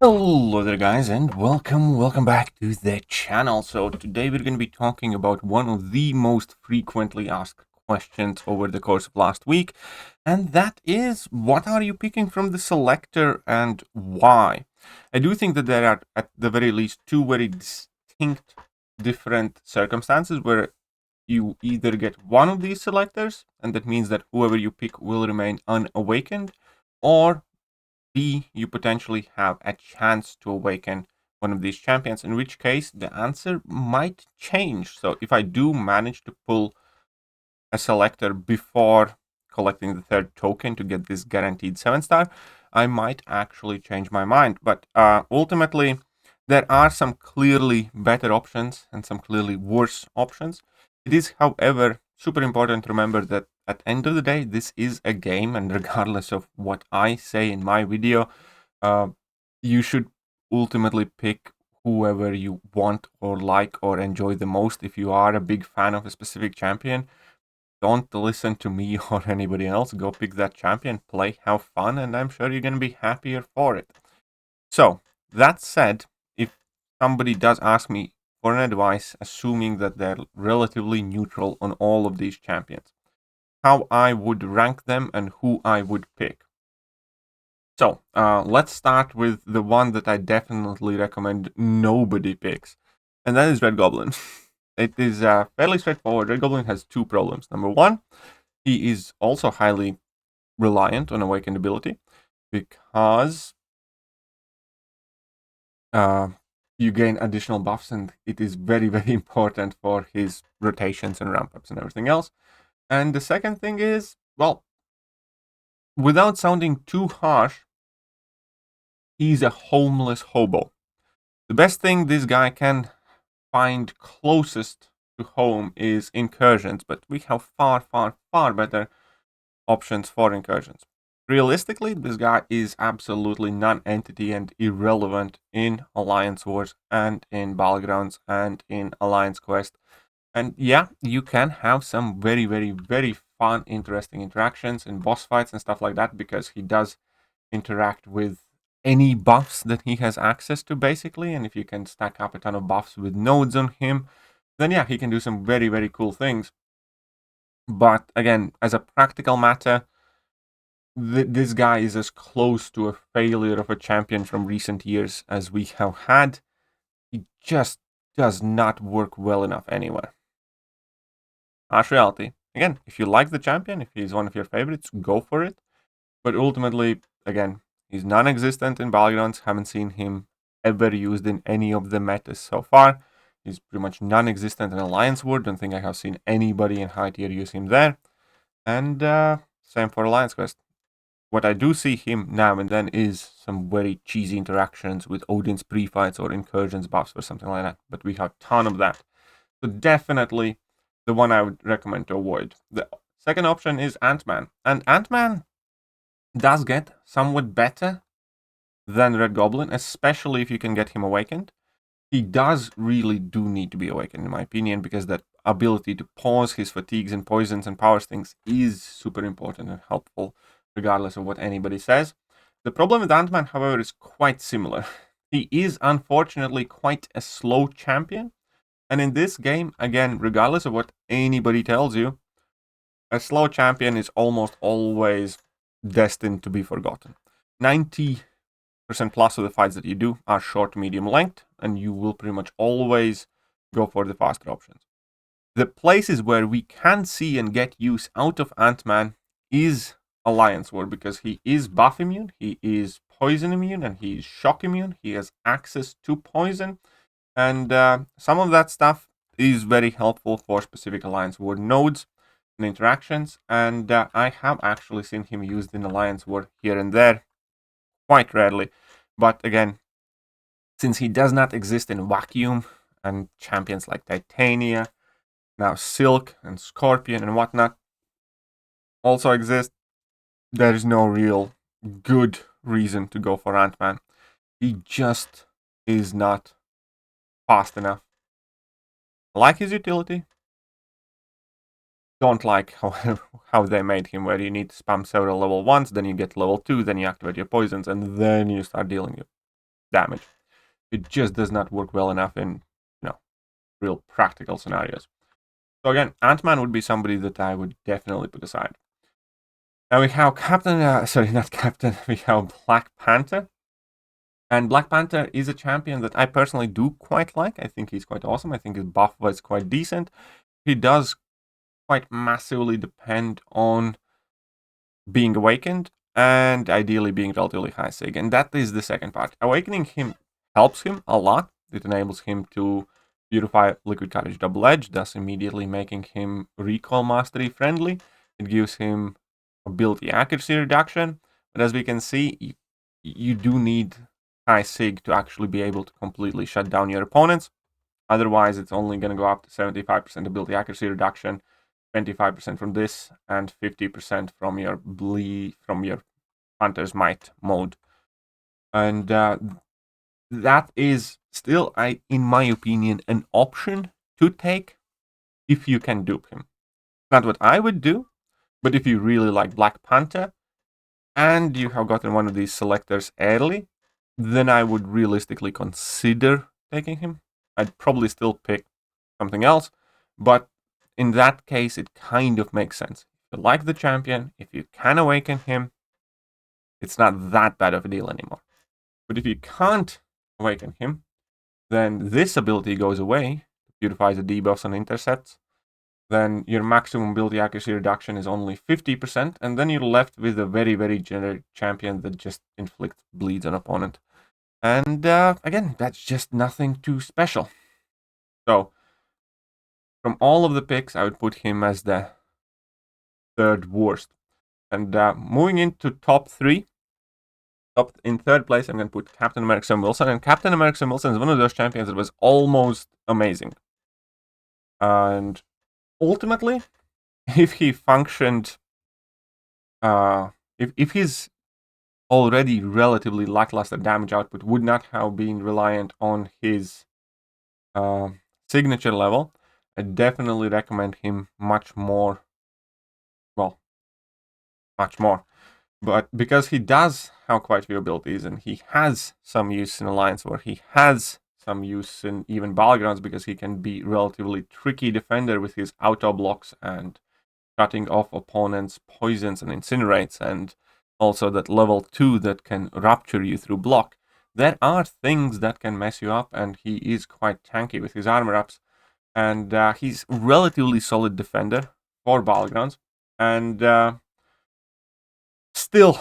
Hello there guys, and welcome back to the channel. So today we're going to be talking about one of the most frequently asked questions over the course of last week, and that is, what are you picking from the selector and why? I do think that there are at the very least two very distinct different circumstances where you either get one of these selectors, and that means that whoever you pick will remain unawakened, or B, you potentially have a chance to awaken one of these champions, in which case the answer might change. So if I do manage to pull a selector before collecting the third token to get this guaranteed 7-star, I might actually change my mind. But ultimately, there are some clearly better options and some clearly worse options. It is, however, super important to remember that at the end of the day, this is a game, and regardless of what I say in my video, you should ultimately pick whoever you want or like or enjoy the most. If you are a big fan of a specific champion, don't listen to me or anybody else. Go pick that champion, play, have fun, and I'm sure you're going to be happier for it. So, that said, if somebody does ask me for an advice, assuming that they're relatively neutral on all of these champions, how I would rank them and who I would pick. So, let's start with the one that I definitely recommend nobody picks, and that is Red Goblin. It is fairly straightforward. Red Goblin has two problems. Number one, he is also highly reliant on awakened ability because you gain additional buffs, and it is very, very important for his rotations and ramp ups and everything else. And the second thing is, well, without sounding too harsh, he's a homeless hobo. The best thing this guy can find closest to home is incursions, but we have far, far, far better options for incursions. Realistically, this guy is absolutely non-entity and irrelevant in Alliance Wars and in Battlegrounds and in Alliance Quest. And yeah, you can have some very, very, very fun, interesting interactions in boss fights and stuff like that, because he does interact with any buffs that he has access to, basically. And if you can stack up a ton of buffs with nodes on him, then yeah, he can do some very, very cool things. But again, as a practical matter, this guy is as close to a failure of a champion from recent years as we have had. He just does not work well enough anywhere. Harsh reality. Again, if you like the champion, if he's one of your favorites, go for it. But ultimately, again, he's non-existent in Battlegrounds. Haven't seen him ever used in any of the metas so far. He's pretty much non-existent in Alliance War. Don't think I have seen anybody in high tier use him there. And same for Alliance Quest. What I do see him now and then is some very cheesy interactions with Odin's pre-fights or incursions buffs or something like that. But we have a ton of that. So definitely the one I would recommend to avoid. The second option is AntMan. And AntMan does get somewhat better than Red Goblin, especially if you can get him awakened. He does really do need to be awakened, in my opinion, because that ability to pause his fatigues and poisons and powers things is super important and helpful, regardless of what anybody says. The problem with AntMan, however, is quite similar. He is unfortunately quite a slow champion, and in this game, again, regardless of what anybody tells you, a slow champion is almost always destined to be forgotten. 90% plus of the fights that you do are short, medium length, and you will pretty much always go for the faster options. The places where we can see and get use out of AntMan is Alliance War, because he is buff immune, he is poison immune, and he is shock immune. He has access to poison, and some of that stuff is very helpful for specific Alliance War nodes and interactions, and I have actually seen him used in Alliance War here and there, quite rarely. But again, since he does not exist in vacuum, and champions like Titania, now Silk and Scorpion and whatnot also exist, there is no real good reason to go for AntMan. He just is not fast enough. I like his utility. Don't like how they made him, where you need to spam several level 1s, then you get level 2, then you activate your poisons, and then you start dealing damage. It just does not work well enough in, real practical scenarios. So again, AntMan would be somebody that I would definitely put aside. Now we have we have Black Panther. And Black Panther is a champion that I personally do quite like. I think he's quite awesome. I think his buff was quite decent. He does quite massively depend on being awakened and ideally being relatively high sig. And that is the second part. Awakening him helps him a lot. It enables him to beautify Liquid Courage Double Edge, thus immediately making him recoil mastery friendly. It gives him ability accuracy reduction. But as we can see, you do need high sig to actually be able to completely shut down your opponents. Otherwise, it's only going to go up to 75% ability accuracy reduction, 25% from this, and 50% from your Hunter's Might mode. And that is still, in my opinion, an option to take if you can dupe him. Not what I would do, but if you really like Black Panther and you have gotten one of these selectors early, then I would realistically consider taking him. I'd probably still pick something else, but in that case, it kind of makes sense. If you like the champion, if you can awaken him, it's not that bad of a deal anymore. But if you can't awaken him, then this ability goes away, beautifies the debuffs and intercepts. Then your maximum ability accuracy reduction is only 50%, and then you're left with a very, very generic champion that just inflicts bleeds on opponent. And again, that's just nothing too special. So, from all of the picks, I would put him as the third worst. And moving into top three, up in third place, I'm going to put Captain America Sam Wilson. And Captain America Sam Wilson is one of those champions that was almost amazing. And ultimately, if he functioned, if his already relatively lackluster damage output would not have been reliant on his signature level, I definitely recommend him much more. Well, much more. But because he does have quite a few abilities, and he has some use in Alliance War, he has some use in even Battlegrounds because he can be relatively tricky defender with his auto blocks and cutting off opponents' poisons and incinerates, and also that level 2 that can rupture you through block. There are things that can mess you up, and he is quite tanky with his armor ups. And he's relatively solid defender for Battlegrounds. And still,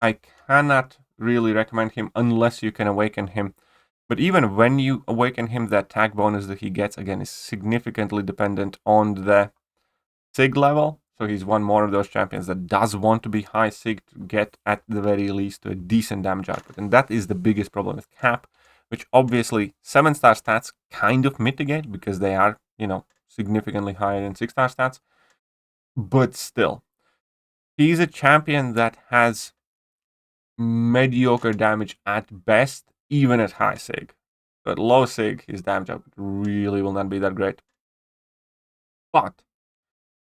I cannot really recommend him unless you can awaken him. But even when you awaken him, the attack bonus that he gets, again, is significantly dependent on the sig level. So he's one more of those champions that does want to be high sig to get, at the very least, to a decent damage output. And that is the biggest problem with Cap, which obviously 7-star stats kind of mitigate because they are, significantly higher than 6-star stats. But still, he's a champion that has mediocre damage at best, even at high sig. So at low sig, his damage output really will not be that great. But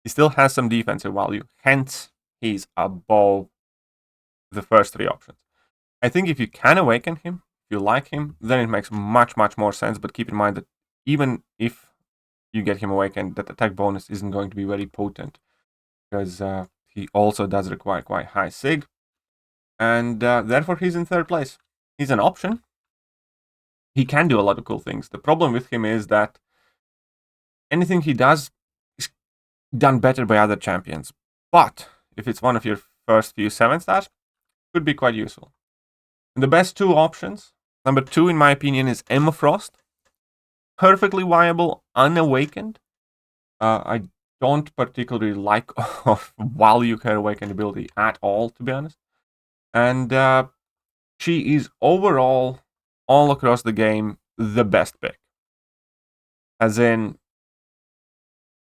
he still has some defensive value, hence he's above the first three options. I think if you can awaken him, if you like him, then it makes much, much more sense. But keep in mind that even if you get him awakened, that attack bonus isn't going to be very potent because he also does require quite high sig. And therefore, he's in third place. He's an option. He can do a lot of cool things. The problem with him is that anything he does is done better by other champions. But if it's one of your first few 7-stars, could be quite useful. And the best two options, number 2 in my opinion is Emma Frost. Perfectly viable, unawakened. I don't particularly like value her awakened ability at all, to be honest. And she is overall, all across the game, the best pick. As in,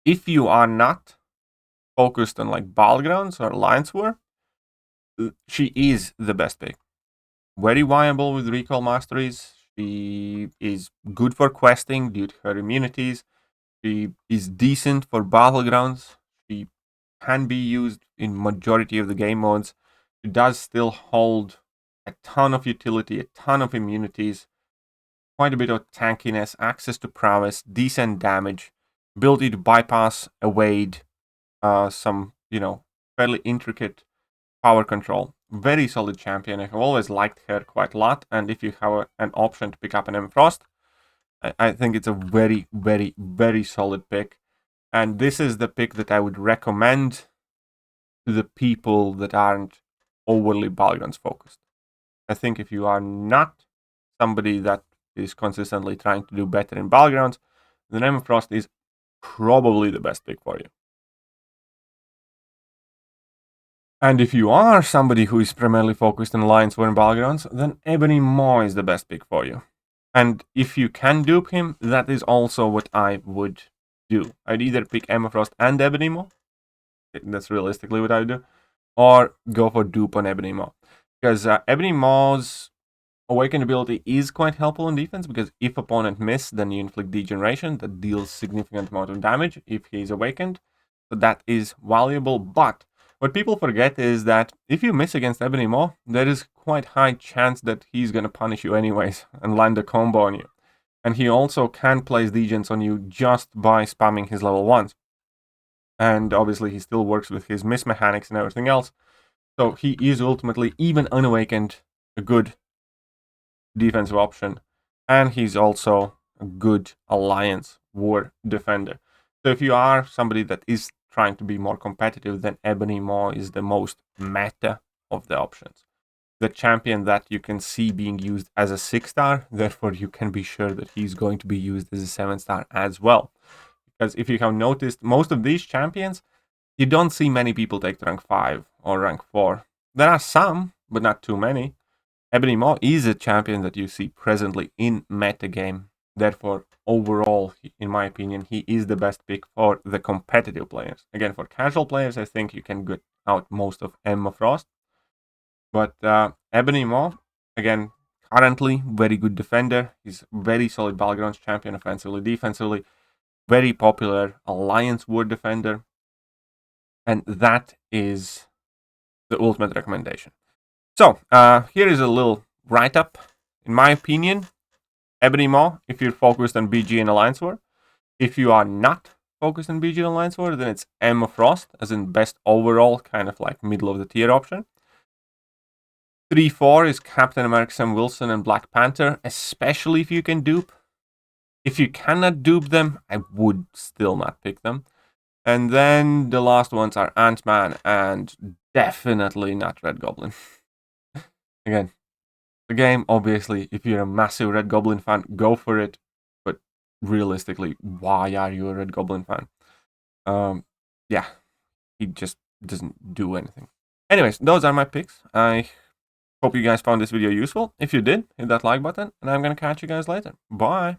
if you are not focused on like Battlegrounds or Alliance War, she is the best pick. Very viable with recoil masteries. She is good for questing due to her immunities. She is decent for Battlegrounds. She can be used in majority of the game modes. She does still hold a ton of utility, a ton of immunities, quite a bit of tankiness, access to prowess, decent damage, ability to bypass, evade, some, fairly intricate power control. Very solid champion. I have always liked her quite a lot, and if you have an option to pick up an M Frost, I think it's a very, very, very solid pick. And this is the pick that I would recommend to the people that aren't overly Battlegrounds focused. I think if you are not somebody that is consistently trying to do better in Battlegrounds, then M Frost is probably the best pick for you. And if you are somebody who is primarily focused on Alliance War and Battlegrounds, then Ebony Maw is the best pick for you. And if you can dupe him, that is also what I would do. I'd either pick Emma Frost and Ebony Maw. That's realistically what I would do. Or go for dupe on Ebony Maw. Because Ebony Maw's Awakened ability is quite helpful in defense, because if opponent miss, then you inflict Degeneration that deals significant amount of damage if he is awakened. So that is valuable, but what people forget is that if you miss against Ebony Maw, there is quite high chance that he's gonna punish you anyways and land a combo on you. And he also can place Degens on you just by spamming his level 1s. And obviously he still works with his miss mechanics and everything else. So he is ultimately, even unawakened, a good defensive option. And he's also a good Alliance War defender. So if you are somebody that is trying to be more competitive, then Ebony Maw is the most meta of the options. The champion that you can see being used as a 6-star, therefore you can be sure that he's going to be used as a 7-star as well. Because if you have noticed, most of these champions, you don't see many people take rank 5 or rank 4. There are some, but not too many. Ebony Maw is a champion that you see presently in metagame. Therefore, overall, in my opinion, he is the best pick for the competitive players. Again, for casual players, I think you can get out most of Emma Frost. But Ebony Maw, again, currently very good defender. He's very solid Battlegrounds champion, offensively, defensively. Very popular Alliance War defender. And that is the ultimate recommendation. So, here is a little write-up. In my opinion, Ebony Maw, if you're focused on BG and Alliance War. If you are not focused on BG and Alliance War, then it's Emma Frost, as in best overall, kind of like middle of the tier option. 3-4 is Captain America, Sam Wilson, and Black Panther, especially if you can dupe. If you cannot dupe them, I would still not pick them. And then the last ones are AntMan and definitely not Red Goblin. Again, the game, obviously, if you're a massive Red Goblin fan, go for it. But realistically, why are you a Red Goblin fan? Yeah, he just doesn't do anything. Anyways, those are my picks. I hope you guys found this video useful. If you did, hit that like button, and I'm gonna catch you guys later. Bye!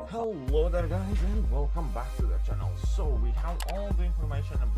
Hello there guys, and welcome back to the channel. So we have all the information about